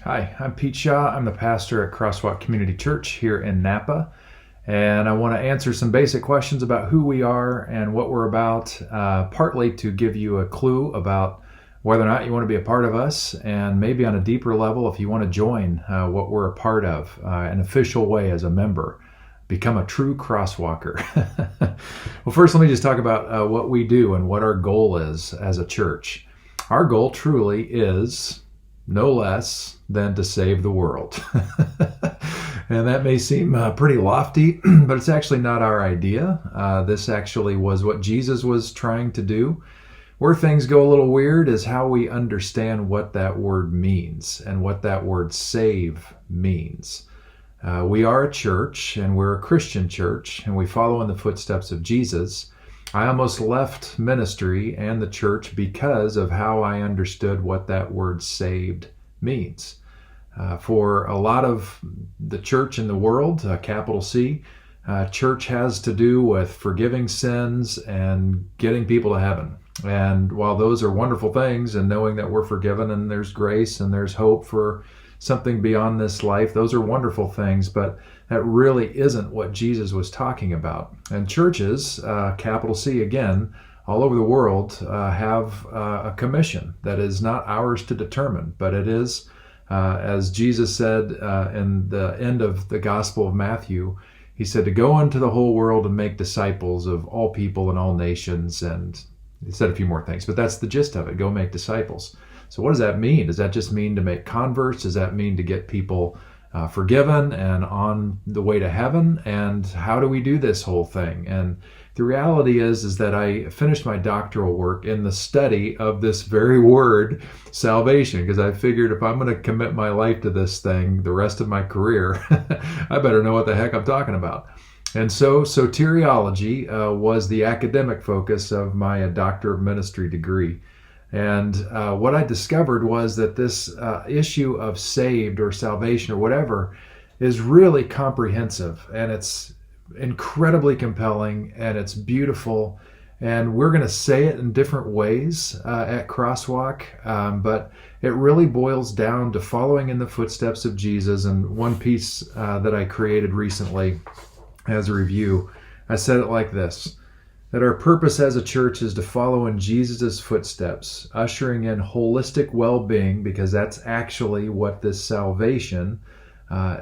Hi, I'm Pete Shaw. I'm the pastor at CrossWalk Community Church here in Napa, and I want to answer some basic questions about who we are and what we're about, partly to give you a clue about whether or not you want to be a part of us, and maybe on a deeper level if you want to join what we're a part of, an official way as a member. Become a true crosswalker. Well, first let me just talk about what we do and what our goal is as a church. Our goal truly is no less than to save the world. And that may seem pretty lofty, but it's actually not our idea. This actually was what Jesus was trying to do. Where things go a little weird is how we understand what that word means and what that word save means. We are a church, and we're a Christian church, and we follow in the footsteps of Jesus. I almost left ministry and the church because of how I understood what that word saved means. For a lot of the church in the world, capital C, church has to do with forgiving sins and getting people to heaven. And while those are wonderful things, and knowing that we're forgiven and there's grace and there's hope for something beyond this life, those are wonderful things, but that really isn't what Jesus was talking about. And churches, capital C again, all over the world have a commission that is not ours to determine, but it is, as Jesus said in the end of the Gospel of Matthew, he said to go into the whole world and make disciples of all people and all nations, and he said a few more things, but that's the gist of it, go make disciples. So what does that mean? Does that just mean to make converts? Does that mean to get people forgiven and on the way to heaven? And how do we do this whole thing? And the reality is that I finished my doctoral work in the study of this very word, salvation, because I figured if I'm going to commit my life to this thing the rest of my career, I better know what the heck I'm talking about. And so soteriology was the academic focus of my Doctor of Ministry degree. And what I discovered was that this issue of saved or salvation or whatever is really comprehensive, and it's incredibly compelling, and it's beautiful. And we're going to say it in different ways at Crosswalk, but it really boils down to following in the footsteps of Jesus. And one piece that I created recently as a review, I said it like this: that our purpose as a church is to follow in Jesus' footsteps, ushering in holistic well-being, because that's actually what this salvation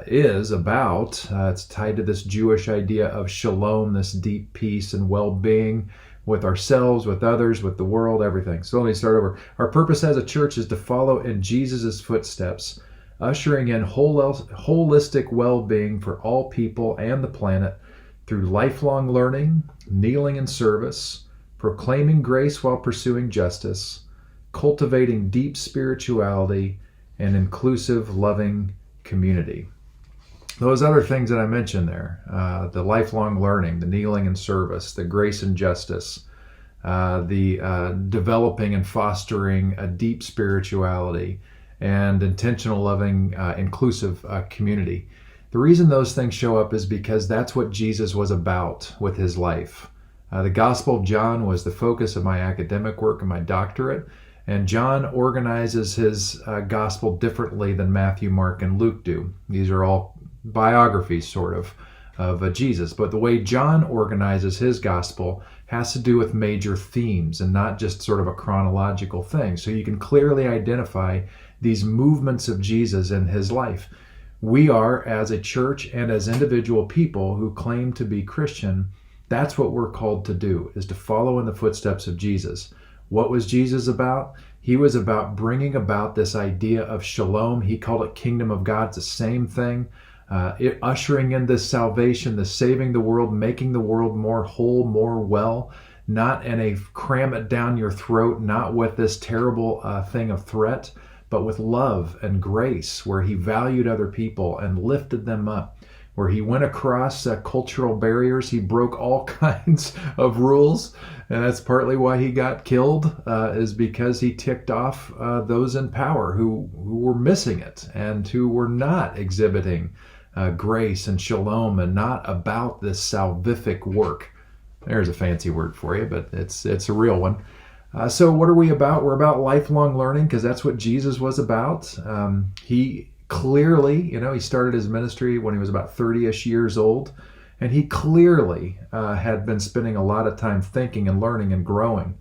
is about. It's tied to this Jewish idea of shalom, this deep peace and well-being with ourselves, with others, with the world, everything. So let me start over. Our purpose as a church is to follow in Jesus' footsteps, ushering in holistic well-being for all people and the planet, through lifelong learning, kneeling in service, proclaiming grace while pursuing justice, cultivating deep spirituality, and inclusive, loving community. Those other things that I mentioned there, the lifelong learning, the kneeling in service, the grace and justice, the developing and fostering a deep spirituality, and intentional, loving, inclusive community. The reason those things show up is because that's what Jesus was about with his life. The Gospel of John was the focus of my academic work and my doctorate, and John organizes his gospel differently than Matthew, Mark, and Luke do. These are all biographies, sort of Jesus. But the way John organizes his gospel has to do with major themes and not just sort of a chronological thing. So you can clearly identify these movements of Jesus in his life. We are, as a church and as individual people who claim to be Christian, that's what we're called to do, is to follow in the footsteps of Jesus. What was Jesus about? He was about bringing about this idea of shalom. He called it kingdom of God. It's the same thing. Ushering in this salvation, the saving the world, making the world more whole, more well, not in a cram it down your throat, not with this terrible thing of threat, but with love and grace, where he valued other people and lifted them up, where he went across cultural barriers. He broke all kinds of rules, and that's partly why he got killed, is because he ticked off those in power who were missing it and who were not exhibiting grace and shalom and not about this salvific work. There's a fancy word for you, but it's a real one. So what are we about? We're about lifelong learning, because that's what Jesus was about. He clearly, he started his ministry when he was about 30-ish years old, and he clearly had been spending a lot of time thinking and learning and growing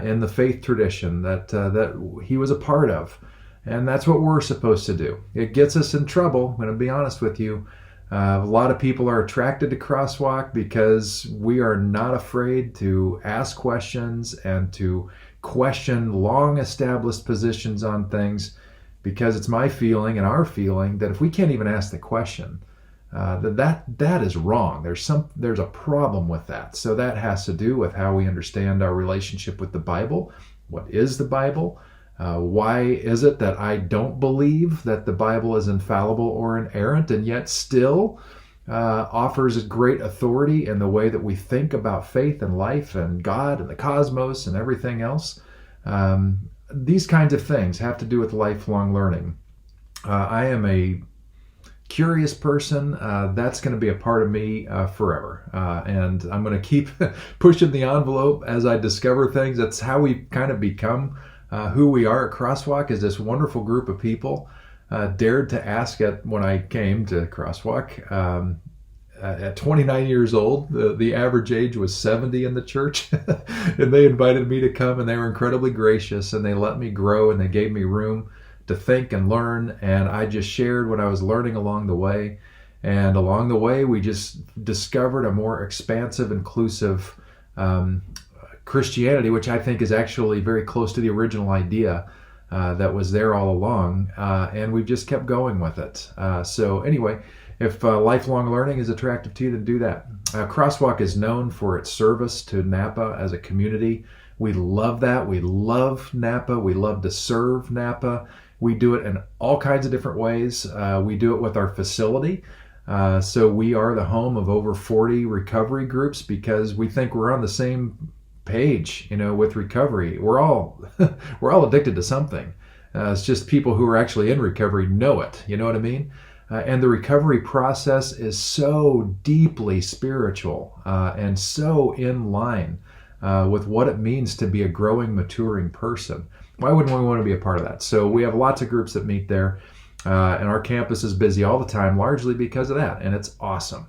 in the faith tradition that he was a part of. And that's what we're supposed to do. It gets us in trouble. I'm going to be honest with you. A lot of people are attracted to CrossWalk because we are not afraid to ask questions and to question long established positions on things, because it's my feeling and our feeling that if we can't even ask the question, that is wrong. There's a problem with that. So that has to do with how we understand our relationship with the Bible. What is the Bible? Why is it that I don't believe that the Bible is infallible or inerrant, and yet still offers great authority in the way that we think about faith and life and God and the cosmos and everything else? These kinds of things have to do with lifelong learning. I am a curious person. That's going to be a part of me forever. And I'm going to keep pushing the envelope as I discover things. That's how we kind of become who we are at CrossWalk, is this wonderful group of people. Dared to ask when I came to CrossWalk, at 29 years old, the average age was 70 in the church, and they invited me to come, and they were incredibly gracious, and they let me grow, and they gave me room to think and learn, and I just shared what I was learning along the way. And along the way, we just discovered a more expansive, inclusive Christianity, which I think is actually very close to the original idea that was there all along, and we've just kept going with it. So anyway, if lifelong learning is attractive to you, then do that. CrossWalk is known for its service to Napa as a community. We love that. We love Napa. We love to serve Napa. We do it in all kinds of different ways. We do it with our facility. So we are the home of over 40 recovery groups, because we think we're on the same page, with recovery. We're all addicted to something. It's just people who are actually in recovery know it. You know what I mean? And the recovery process is so deeply spiritual and so in line with what it means to be a growing, maturing person. Why wouldn't we want to be a part of that? So we have lots of groups that meet there, and our campus is busy all the time, largely because of that, and it's awesome.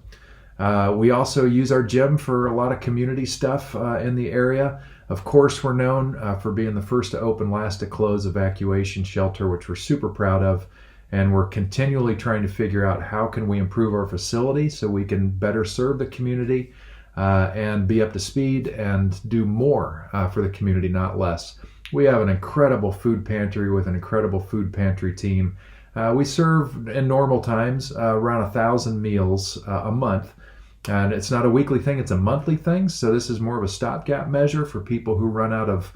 We also use our gym for a lot of community stuff in the area. Of course, we're known for being the first to open, last to close evacuation shelter, which we're super proud of. And we're continually trying to figure out how can we improve our facility so we can better serve the community and be up to speed and do more for the community, not less. We have an incredible food pantry with an incredible food pantry team. We serve in normal times around 1,000 meals a month. And it's not a weekly thing, it's a monthly thing. So this is more of a stopgap measure for people who run out of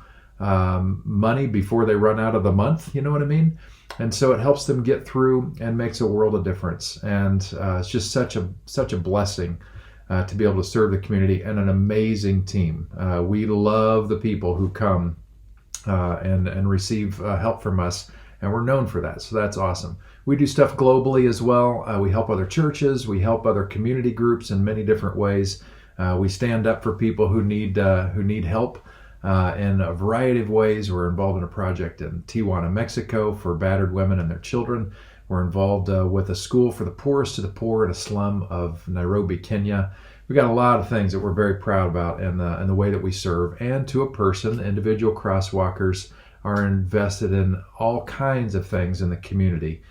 money before they run out of the month. You know what I mean? And so it helps them get through and makes a world of difference. And it's just such a blessing to be able to serve the community, and an amazing team. We love the people who come and receive help from us, and we're known for that. So that's awesome. We do stuff globally as well. We help other churches. We help other community groups in many different ways. We stand up for people who need help in a variety of ways. We're involved in a project in Tijuana, Mexico for battered women and their children. We're involved with a school for the poorest of the poor in a slum of Nairobi, Kenya. We got a lot of things that we're very proud about in the way that we serve. And to a person, individual crosswalkers are invested in all kinds of things in the community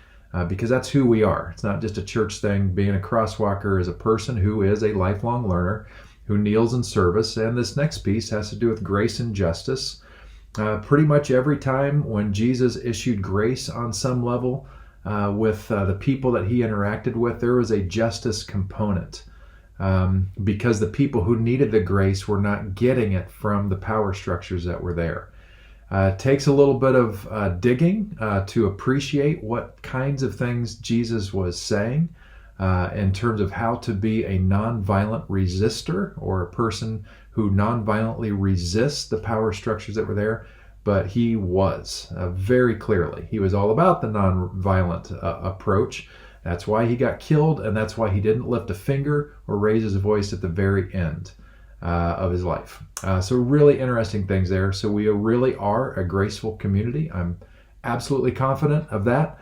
because that's who we are. It's not just a church thing. Being a crosswalker is a person who is a lifelong learner, who kneels in service. And this next piece has to do with grace and justice. Pretty much every time when Jesus issued grace on some level with the people that he interacted with, there was a justice component because the people who needed the grace were not getting it from the power structures that were there. It takes a little bit of digging to appreciate what kinds of things Jesus was saying in terms of how to be a nonviolent resistor, or a person who nonviolently resists the power structures that were there. But he was very clearly, he was all about the nonviolent approach. That's why he got killed, and that's why he didn't lift a finger or raise his voice at the very end of his life. So really interesting things there. So we really are a graceful community. I'm absolutely confident of that.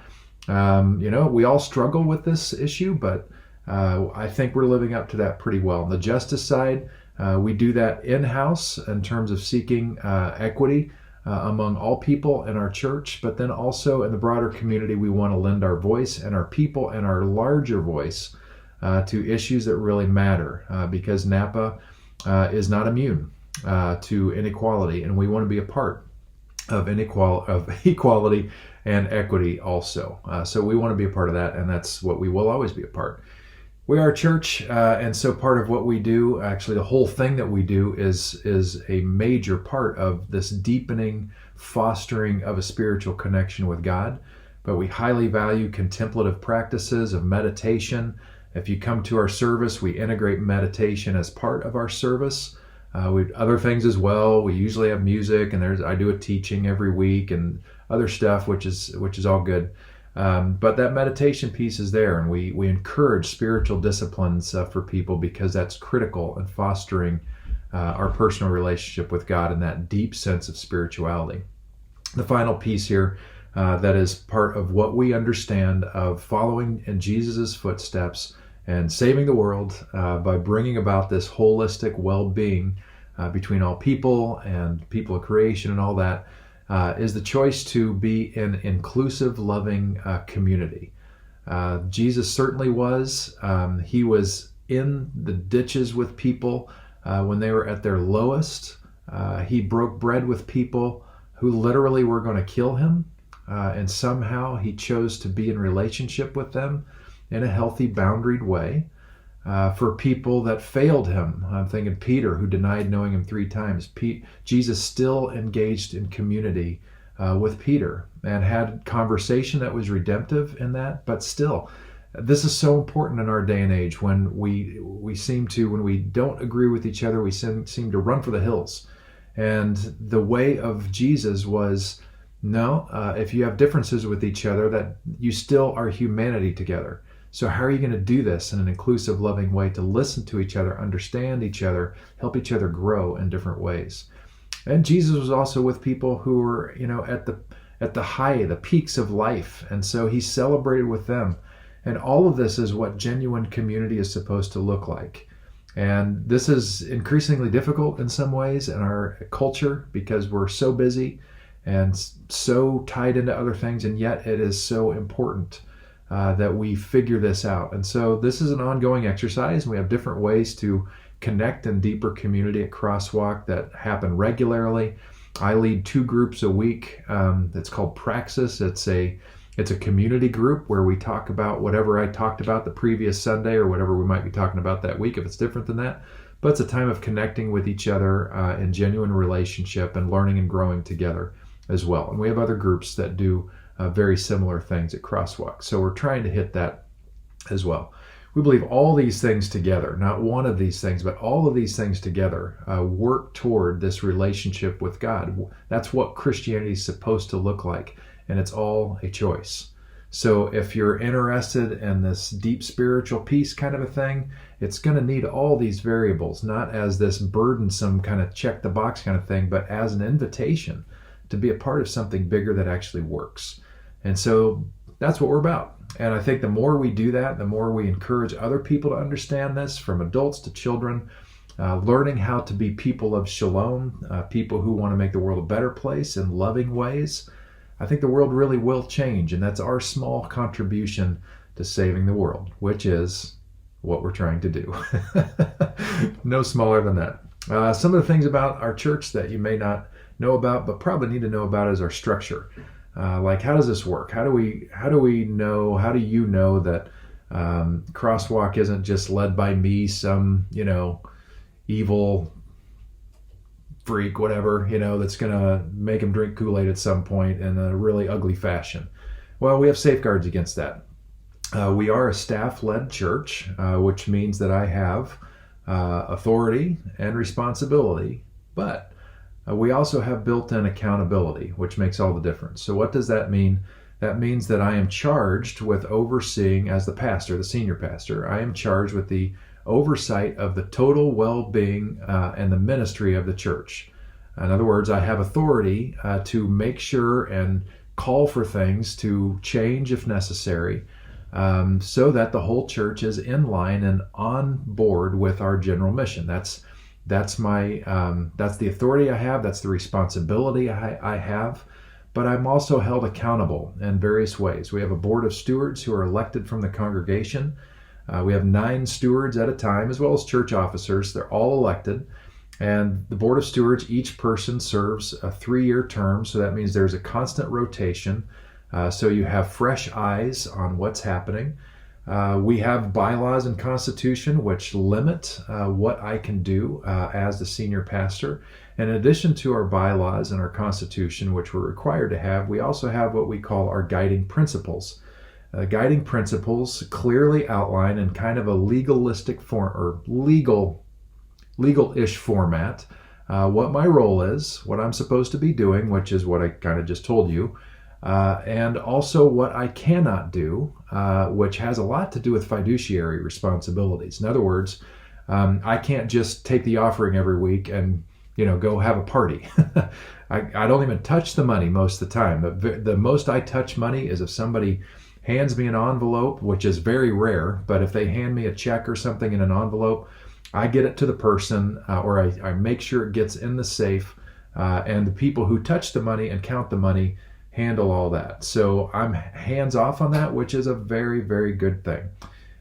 We all struggle with this issue, but I think we're living up to that pretty well. On the justice side, we do that in-house in terms of seeking equity among all people in our church, but then also in the broader community, we want to lend our voice and our people and our larger voice to issues that really matter, because Napa is not immune to inequality, and we want to be a part of equality and equity also. So we want to be a part of that, and that's what we will always be a part. We are a church, and so part of what we do, actually the whole thing that we do, is a major part of this deepening, fostering of a spiritual connection with God. But we highly value contemplative practices of meditation. If you come to our service, we integrate meditation as part of our service. We other things as well. We usually have music, and I do a teaching every week and other stuff, which is all good. But that meditation piece is there, and we encourage spiritual disciplines for people, because that's critical in fostering our personal relationship with God and that deep sense of spirituality. The final piece here that is part of what we understand of following in Jesus' footsteps and saving the world by bringing about this holistic well-being between all people and people of creation and all that, is the choice to be an inclusive, loving community. Jesus certainly was. He was in the ditches with people when they were at their lowest. He broke bread with people who literally were going to kill him, and somehow he chose to be in relationship with them in a healthy, boundaried way. For people that failed him, I'm thinking Peter, who denied knowing him 3 times. Jesus still engaged in community with Peter and had conversation that was redemptive in that. But still, this is so important in our day and age, when we seem to, when we don't agree with each other, we seem to run for the hills. And the way of Jesus was, no, if you have differences with each other, that you still are humanity together. So how are you going to do this in an inclusive, loving way, to listen to each other, understand each other, help each other grow in different ways? And Jesus was also with people who were, at the peaks of life. And so he celebrated with them. And all of this is what genuine community is supposed to look like. And this is increasingly difficult in some ways in our culture, because we're so busy and so tied into other things. And yet it is so important that we figure this out. And so this is an ongoing exercise, and we have different ways to connect in deeper community at CrossWalk that happen regularly. I lead 2 groups a week. It's called Praxis. It's a community group where we talk about whatever I talked about the previous Sunday, or whatever we might be talking about that week if it's different than that. But it's a time of connecting with each other in genuine relationship and learning and growing together as well. And we have other groups that do very similar things at CrossWalk. So we're trying to hit that as well. We believe all these things together, not one of these things, but all of these things together work toward this relationship with God. That's what Christianity is supposed to look like, and it's all a choice. So if you're interested in this deep spiritual peace kind of a thing, it's going to need all these variables, not as this burdensome kind of check the box kind of thing, but as an invitation to be a part of something bigger that actually works. And so that's what we're about. And I think the more we do that, the more we encourage other people to understand this, from adults to children, learning how to be people of shalom, people who want to make the world a better place in loving ways. I think the world really will change, and that's our small contribution to saving the world, which is what we're trying to do. No smaller than that. Some of the things about our church that you may not know about, but probably need to know about, is our structure. Like, how does this work? How do you know that CrossWalk isn't just led by me, some, evil freak, whatever, that's going to make them drink Kool-Aid at some point in a really ugly fashion? Well, we have safeguards against that. We are a staff-led church, which means that I have authority and responsibility, but we also have built-in accountability, which makes all the difference. So what does that mean? That means that I am charged with overseeing, as the pastor, the senior pastor, I am charged with the oversight of the total well-being and the ministry of the church. In other words, I have authority to make sure and call for things to change if necessary, so that the whole church is in line and on board with our general mission. That's the authority I have. That's the responsibility I have. But I'm also held accountable in various ways. We have a board of stewards who are elected from the congregation. We have 9 stewards at a time, as well as church officers. They're all elected. And the board of stewards, each person serves a 3-year term. So that means there's a constant rotation. So you have fresh eyes on what's happening. We have bylaws and constitution which limit what I can do as the senior pastor. In addition to our bylaws and our constitution, which we're required to have, we also have what we call our guiding principles. Guiding principles clearly outline in kind of a legalistic form, or legal-ish format, what my role is, what I'm supposed to be doing, which is what I kind of just told you, and also what I cannot do, which has a lot to do with fiduciary responsibilities. In other words, I can't just take the offering every week and go have a party. I don't even touch the money most of the time. The most I touch money is if somebody hands me an envelope, which is very rare, but if they hand me a check or something in an envelope, I get it to the person, or I make sure it gets in the safe, and the people who touch the money and count the money handle all that. So I'm hands off on that, which is a very, very good thing.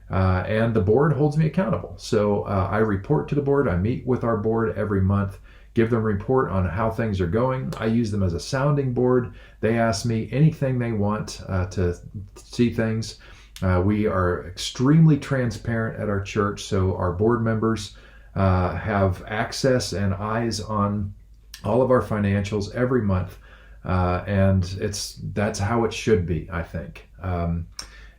And the board holds me accountable. So I report to the board. I meet with our board every month, give them a report on how things are going. I use them as a sounding board. They ask me anything they want to see things. We are extremely transparent at our church, so our board members have access and eyes on all of our financials every month, and that's how it should be, I think. And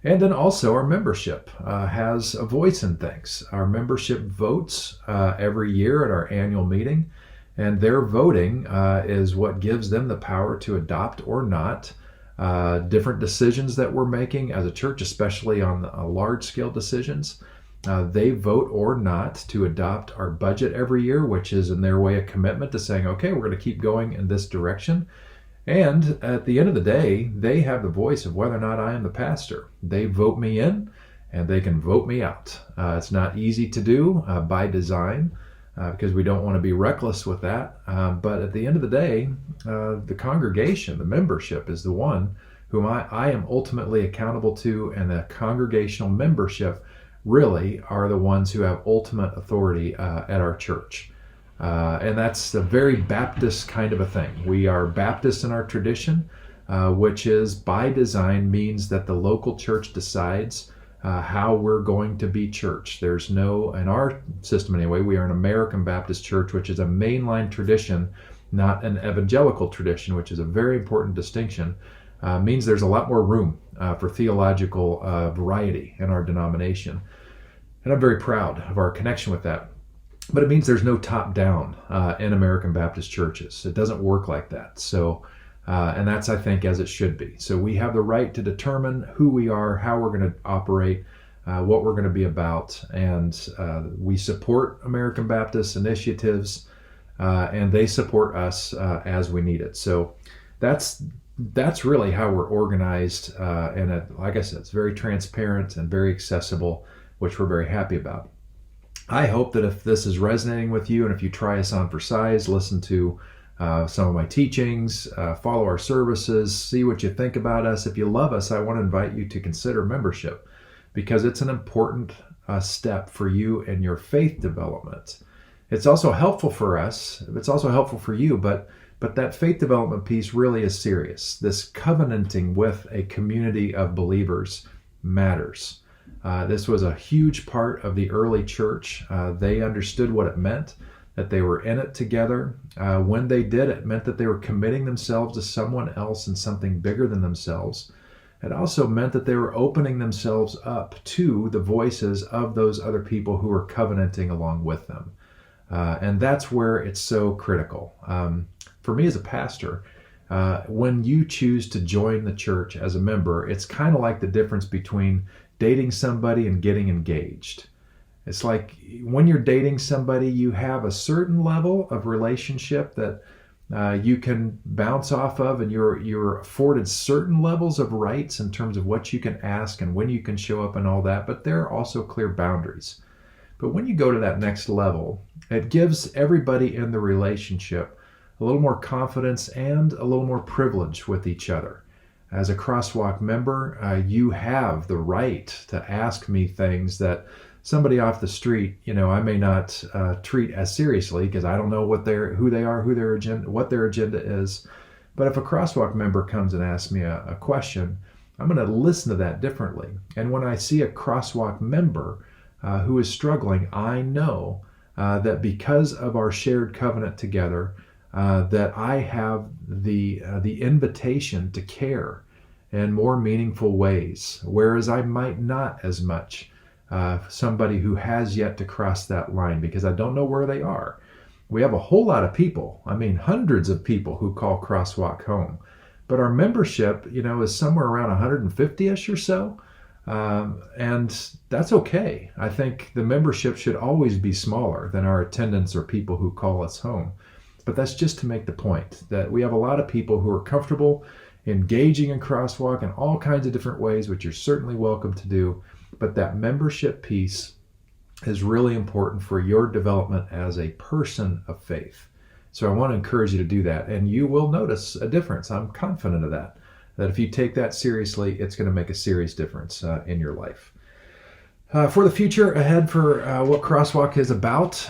then also our membership has a voice in things. Our membership votes every year at our annual meeting, and their voting is what gives them the power to adopt or not different decisions that we're making as a church, especially on large-scale decisions. They vote or not to adopt our budget every year, which is in their way a commitment to saying, okay, we're going to keep going in this direction. And at the end of the day, they have the voice of whether or not I am the pastor. They vote me in, and they can vote me out. It's not easy to do by design, because we don't want to be reckless with that. But at the end of the day, the congregation, the membership, is the one whom I am ultimately accountable to, and the congregational membership really are the ones who have ultimate authority at our church. And that's a very Baptist kind of a thing. We are Baptist in our tradition, which is by design means that the local church decides how we're going to be church. There's no, in our system anyway, we are an American Baptist church, which is a mainline tradition, not an evangelical tradition, which is a very important distinction. Means there's a lot more room for theological variety in our denomination. And I'm very proud of our connection with that. But it means there's no top-down in American Baptist churches. It doesn't work like that. So, and that's, I think, as it should be. So we have the right to determine who we are, how we're going to operate, what we're going to be about. And we support American Baptist initiatives, and they support us as we need it. So that's really how we're organized. And like I said, it's very transparent and very accessible, which we're very happy about. I hope that if this is resonating with you, and if you try us on for size, listen to some of my teachings, follow our services, see what you think about us. If you love us, I want to invite you to consider membership, because it's an important step for you in your faith development. It's also helpful for us. It's also helpful for you, but that faith development piece really is serious. This covenanting with a community of believers matters. This was a huge part of the early church. They understood what it meant, that they were in it together. When they did, it meant that they were committing themselves to someone else and something bigger than themselves. It also meant that they were opening themselves up to the voices of those other people who were covenanting along with them. And that's where it's so critical. For me as a pastor, when you choose to join the church as a member, it's kind of like the difference between dating somebody and getting engaged. It's like when you're dating somebody, you have a certain level of relationship that you can bounce off of, and you're afforded certain levels of rights in terms of what you can ask and when you can show up and all that, but there are also clear boundaries. But when you go to that next level, it gives everybody in the relationship a little more confidence and a little more privilege with each other. As a CrossWalk member, you have the right to ask me things that somebody off the street, I may not treat as seriously because I don't know what who they are, what their agenda is. But if a CrossWalk member comes and asks me a question, I'm going to listen to that differently. And when I see a CrossWalk member who is struggling, I know that because of our shared covenant together, that I have the invitation to care in more meaningful ways, whereas I might not as much somebody who has yet to cross that line because I don't know where they are. We have a whole lot of people, hundreds of people who call CrossWalk home, but our membership, is somewhere around 150-ish or so. And that's okay. I think the membership should always be smaller than our attendance or people who call us home. But that's just to make the point that we have a lot of people who are comfortable engaging in CrossWalk in all kinds of different ways, which you're certainly welcome to do. But that membership piece is really important for your development as a person of faith. So I want to encourage you to do that. And you will notice a difference. I'm confident of that if you take that seriously, it's going to make a serious difference in your life. For the future ahead for what CrossWalk is about,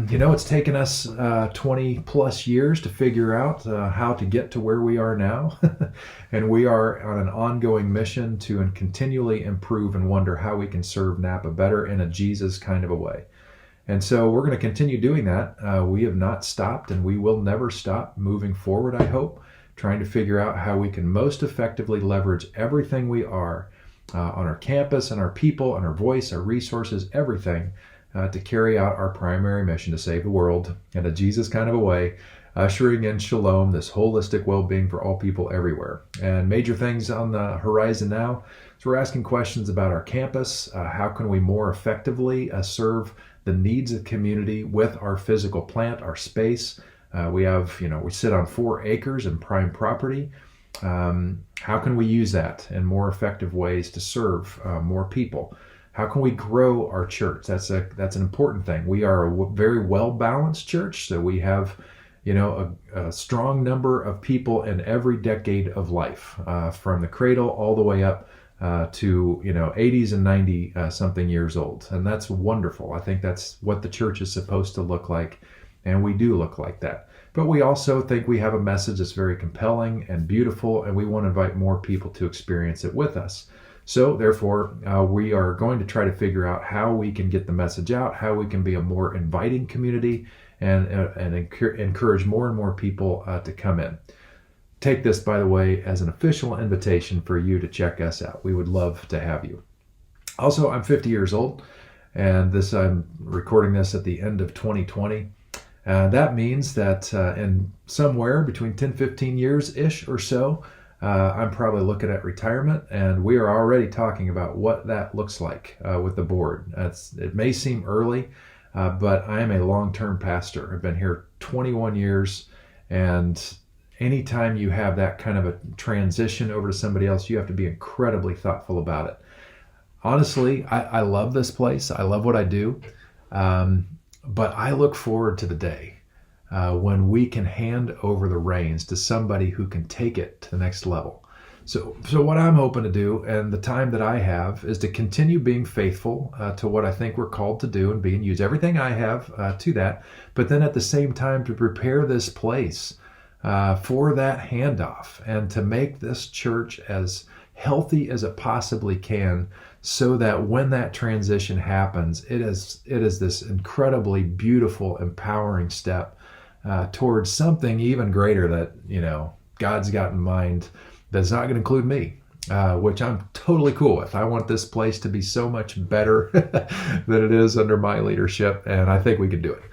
it's taken us 20 plus years to figure out how to get to where we are now. And we are on an ongoing mission to continually improve and wonder how we can serve Napa better in a Jesus kind of a way. And so we're going to continue doing that. We have not stopped, and we will never stop moving forward, I hope, trying to figure out how we can most effectively leverage everything we are on our campus and our people and our voice, our resources, everything to carry out our primary mission to save the world in a Jesus kind of a way, ushering in shalom, this holistic well-being for all people everywhere. And major things on the horizon now. So we're asking questions about our campus. How can we more effectively serve the needs of the community with our physical plant, our space? We sit on 4 acres in prime property. How can we use that in more effective ways to serve more people? How can we grow our church? That's an important thing. We are a very well-balanced church, so we have, a strong number of people in every decade of life, from the cradle all the way up to 80s and 90 something years old, and that's wonderful. I think that's what the church is supposed to look like, and we do look like that. But we also think we have a message that's very compelling and beautiful, and we want to invite more people to experience it with us. So therefore, we are going to try to figure out how we can get the message out, how we can be a more inviting community, and encourage more and more people to come in. Take this, by the way, as an official invitation for you to check us out. We would love to have you. Also, I'm 50 years old, and I'm recording this at the end of 2020. That means that in somewhere between 10, 15 years-ish or so, I'm probably looking at retirement, and we are already talking about what that looks like with the board. It may seem early, but I am a long-term pastor. I've been here 21 years, and anytime you have that kind of a transition over to somebody else, you have to be incredibly thoughtful about it. Honestly, I love this place. I love what I do. But I look forward to the day when we can hand over the reins to somebody who can take it to the next level. So what I'm hoping to do, and the time that I have, is to continue being faithful to what I think we're called to do and use everything I have to that, but then at the same time to prepare this place for that handoff and to make this church as healthy as it possibly can, so that when that transition happens, it is this incredibly beautiful, empowering step towards something even greater that God's got in mind. That's not going to include me, which I'm totally cool with. I want this place to be so much better than it is under my leadership, and I think we can do it.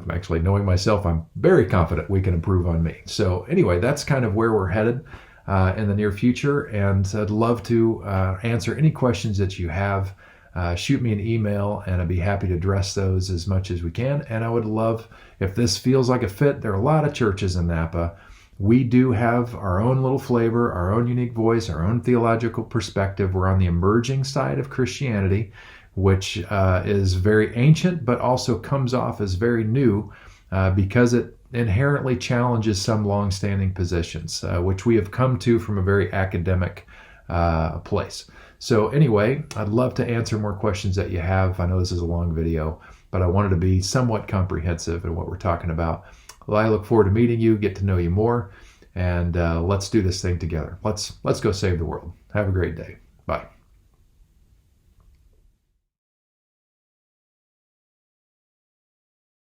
Actually, knowing myself, I'm very confident we can improve on me. So anyway, that's kind of where we're headed in the near future, and I'd love to answer any questions that you have. shoot me an email, and I'd be happy to address those as much as we can. And I would love, if this feels like a fit, there are a lot of churches in Napa. We do have our own little flavor, our own unique voice, our own theological perspective. We're on the emerging side of Christianity, which is very ancient, but also comes off as very new because it inherently challenges some long-standing positions, which we have come to from a very academic place. So anyway, I'd love to answer more questions that you have. I know this is a long video, but I wanted to be somewhat comprehensive in what we're talking about. Well, I look forward to meeting you, get to know you more, and let's do this thing together. Let's go save the world. Have a great day. Bye.